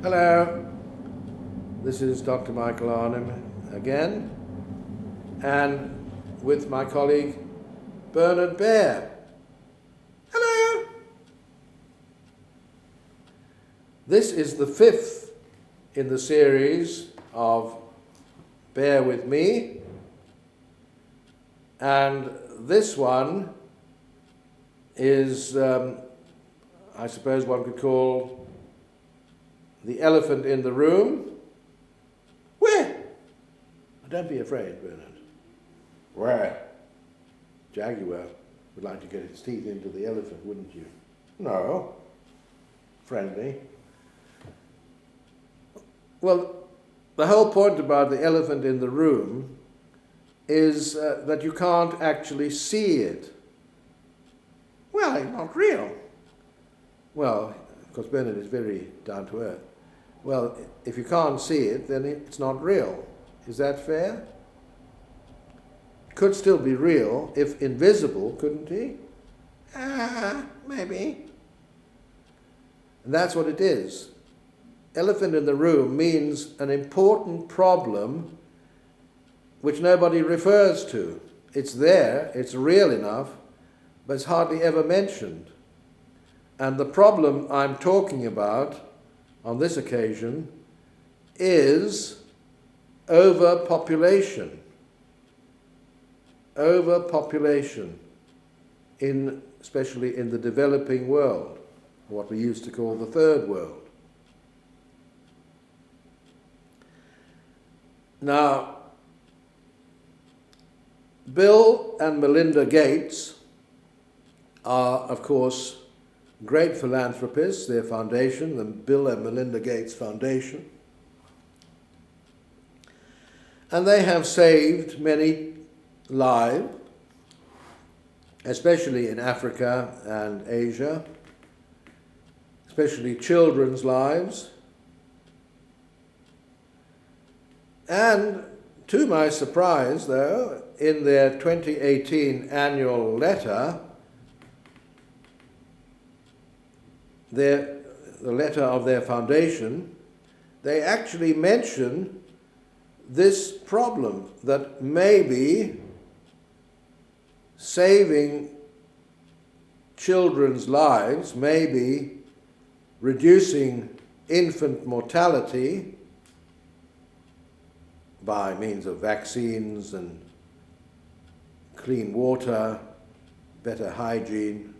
Hello, this is Dr. Michael Arnheim again, and with my colleague Bernard Baer. Hello! This is the fifth in the series of Bear With Me, and this one is, I suppose one could call the elephant in the room. Where? Don't be afraid, Bernard. Where? Jaguar would like to get its teeth into the elephant, wouldn't you? No. Friendly. Well, the whole point about the elephant in the room is that you can't actually see it. Well, it's not real. Well, of course, Bernard is very down to earth. Well, if you can't see it, then it's not real. Is that fair? It could still be real if invisible, couldn't he? Maybe. And that's what it is. Elephant in the room means an important problem which nobody refers to. It's there, it's real enough, but it's hardly ever mentioned. And the problem I'm talking about on this occasion is overpopulation. Overpopulation, especially in the developing world, what we used to call the third world. Now, Bill and Melinda Gates are, of course, great philanthropists. Their foundation, the Bill and Melinda Gates Foundation. And they have saved many lives, especially in Africa and Asia, especially children's lives. And to my surprise, though, in their 2018 annual letter, the letter of their foundation, they actually mention this problem, that maybe saving children's lives, maybe reducing infant mortality by means of vaccines and clean water, better hygiene,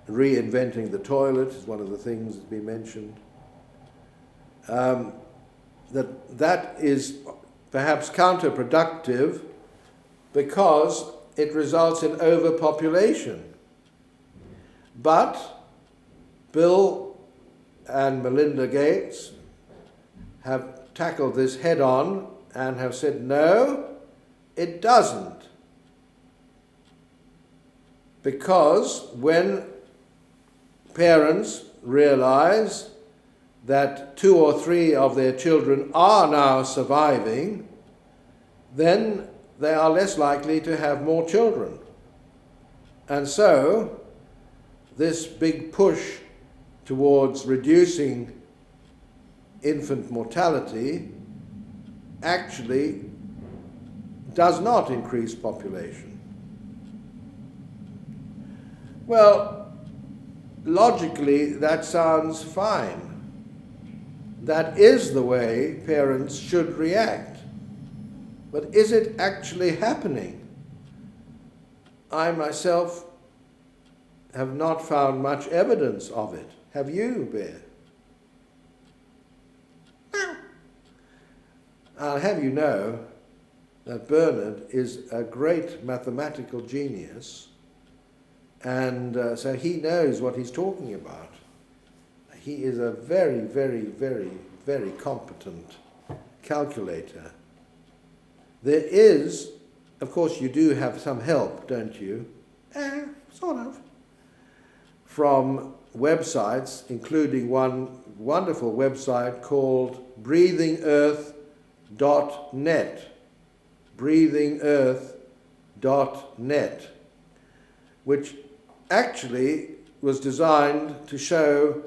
reinventing the toilet is one of the things that's been mentioned. That is perhaps counterproductive because it results in overpopulation. But Bill and Melinda Gates have tackled this head on and have said, no, it doesn't. Because when parents realize that 2 or 3 of their children are now surviving, then they are less likely to have more children. And so, this big push towards reducing infant mortality actually does not increase population. Well, logically, that sounds fine. That is the way parents should react. But is it actually happening? I myself have not found much evidence of it. Have you, Bear? No. I'll have you know that Bernard is a great mathematical genius, and so he knows what he's talking about. He is a very, very, very, very competent calculator. There is, of course, you do have some help, don't you? Sort of. From websites, including one wonderful website called breathingearth.net. breathingearth.net, which actually was designed to show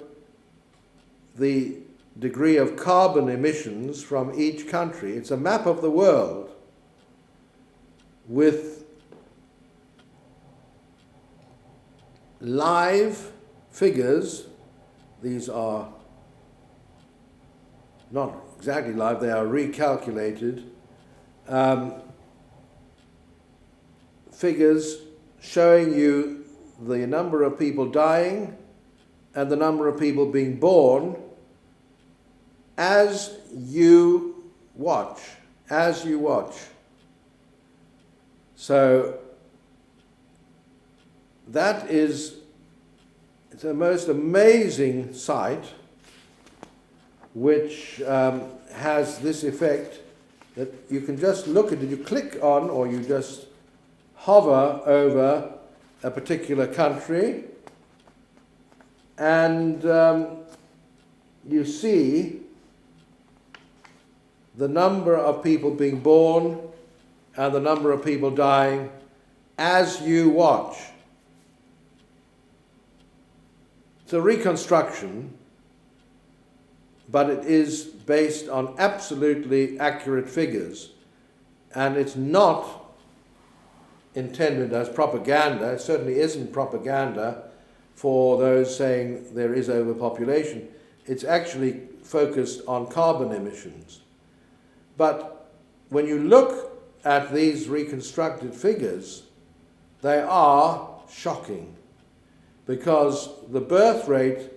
the degree of carbon emissions from each country. It's a map of the world with live figures. These are not exactly live, they are recalculated figures showing you the number of people dying and the number of people being born as you watch, So that is, it's a most amazing sight which has this effect that you can just look at it, you click on or you just hover over a particular country and you see the number of people being born and the number of people dying as you watch. It's a reconstruction, but it is based on absolutely accurate figures, and it's not intended as propaganda. It certainly isn't propaganda for those saying there is overpopulation. It's actually focused on carbon emissions. But when you look at these reconstructed figures, they are shocking, because the birth rate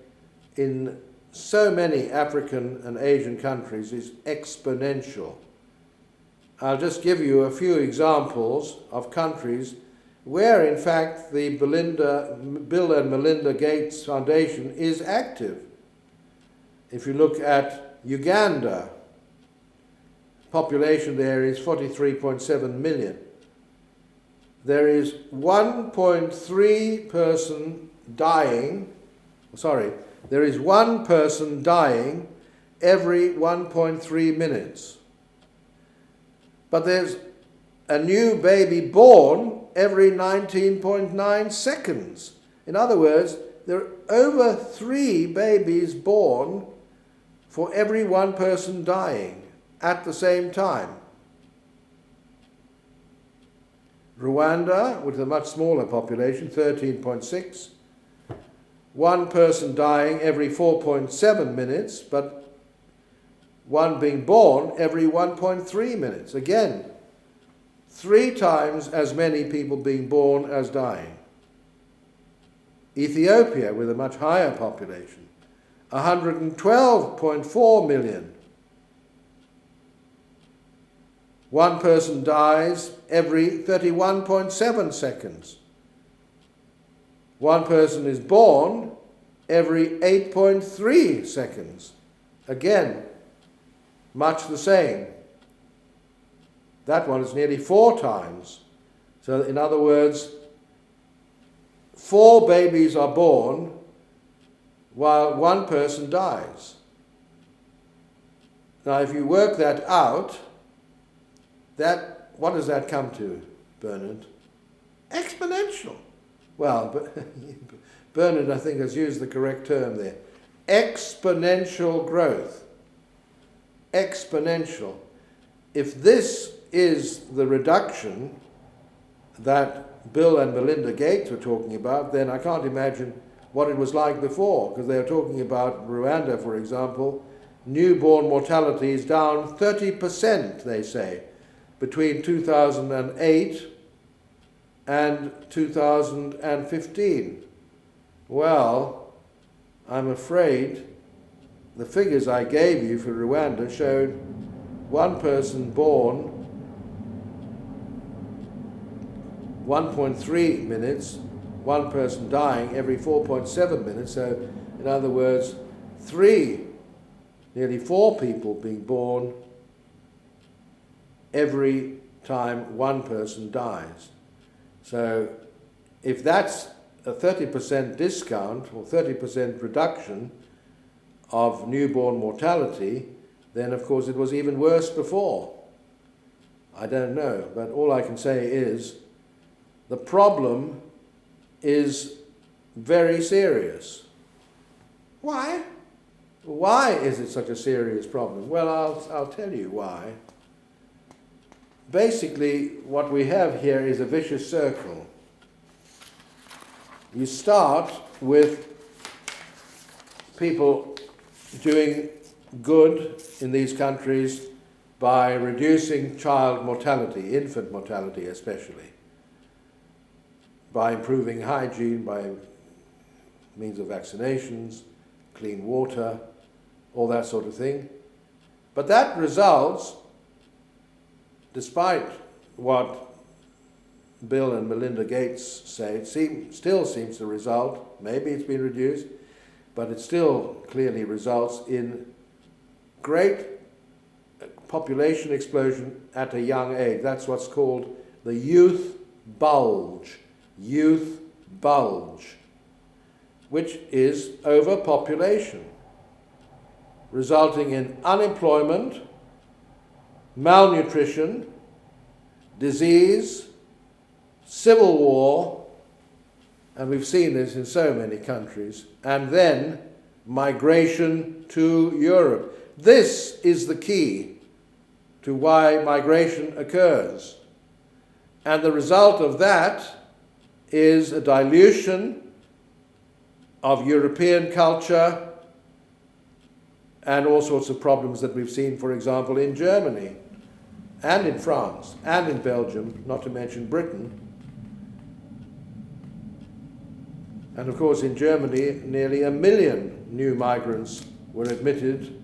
in so many African and Asian countries is exponential. I'll just give you a few examples of countries where, in fact, the Bill and Melinda Gates Foundation is active. If you look at Uganda, population there is 43.7 million. There is 1.3 person dying, there is one person dying every 1.3 minutes. But there's a new baby born every 19.9 seconds. In other words, there are over 3 babies born for every one person dying at the same time. Rwanda, with a much smaller population, 13.6, one person dying every 4.7 minutes, but one being born every 1.3 minutes. Again, 3 times as many people being born as dying. Ethiopia, with a much higher population, 112.4 million. One person dies every 31.7 seconds. One person is born every 8.3 seconds. Again, much the same. That one is nearly 4 times. So in other words, 4 babies are born while one person dies. Now if you work that out, what does that come to, Bernard? Exponential. Well, but Bernard, I think, has used the correct term there. Exponential growth. Exponential. If this is the reduction that Bill and Melinda Gates were talking about, then I can't imagine what it was like before, because they were talking about Rwanda, for example. Newborn mortality is down 30%, they say, between 2008 and 2015. Well, I'm afraid the figures I gave you for Rwanda showed one person born 1.3 minutes, one person dying every 4.7 minutes. So, in other words, nearly 4 people being born every time one person dies. So if that's a 30% discount or 30% reduction of newborn mortality, then of course it was even worse before. I don't know, but all I can say is the problem is very serious. Why? Why is it such a serious problem? Well, I'll tell you why. Basically, what we have here is a vicious circle. You start with people doing good in these countries by reducing child mortality, infant mortality especially, by improving hygiene, by means of vaccinations, clean water, all that sort of thing. But that results, despite what Bill and Melinda Gates say, it still seems to result, maybe it's been reduced, but it still clearly results in great population explosion at a young age. That's what's called the youth bulge, which is overpopulation, resulting in unemployment, malnutrition, disease, civil war, and we've seen this in so many countries, and then migration to Europe. This is the key to why migration occurs. And the result of that is a dilution of European culture and all sorts of problems that we've seen, for example, in Germany and in France and in Belgium, not to mention Britain. And of course, in Germany, nearly 1 million new migrants were admitted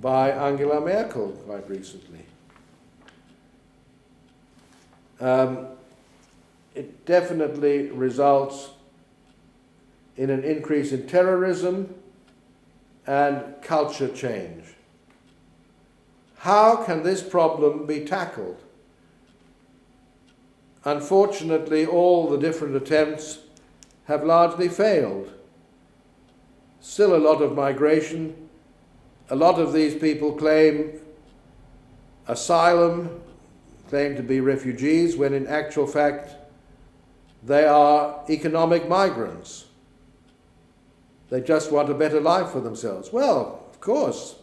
by Angela Merkel quite recently. It definitely results in an increase in terrorism and culture change. How can this problem be tackled? Unfortunately, all the different attempts have largely failed. Still a lot of migration. A lot of these people claim asylum, claim to be refugees, when in actual fact they are economic migrants. They just want a better life for themselves. Well, of course,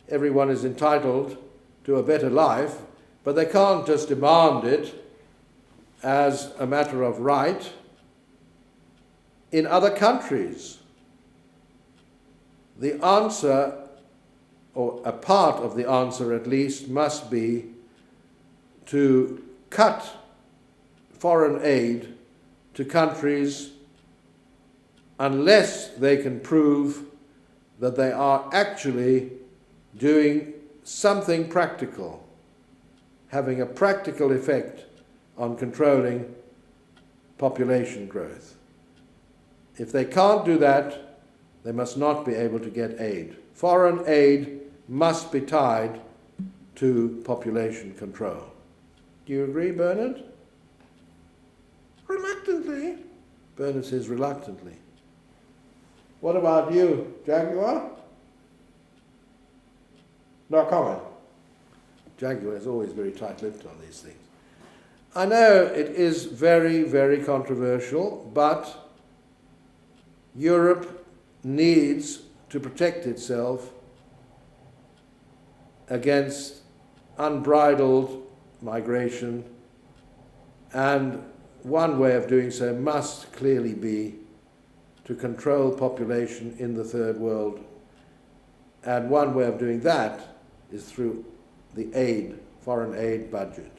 everyone is entitled to a better life, but they can't just demand it as a matter of right. In other countries, the answer, or a part of the answer at least, must be to cut foreign aid to countries unless they can prove that they are actually doing something practical, having a practical effect on controlling population growth. If they can't do that, they must not be able to get aid. Foreign aid must be tied to population control. Do you agree, Bernard? Reluctantly. Bernard says reluctantly. What about you, Jaguar? No comment. Jaguar is always very tight-lipped on these things. I know it is very, very controversial, but Europe needs to protect itself against unbridled migration, and one way of doing so must clearly be to control population in the third world, and one way of doing that is through the aid, foreign aid budget.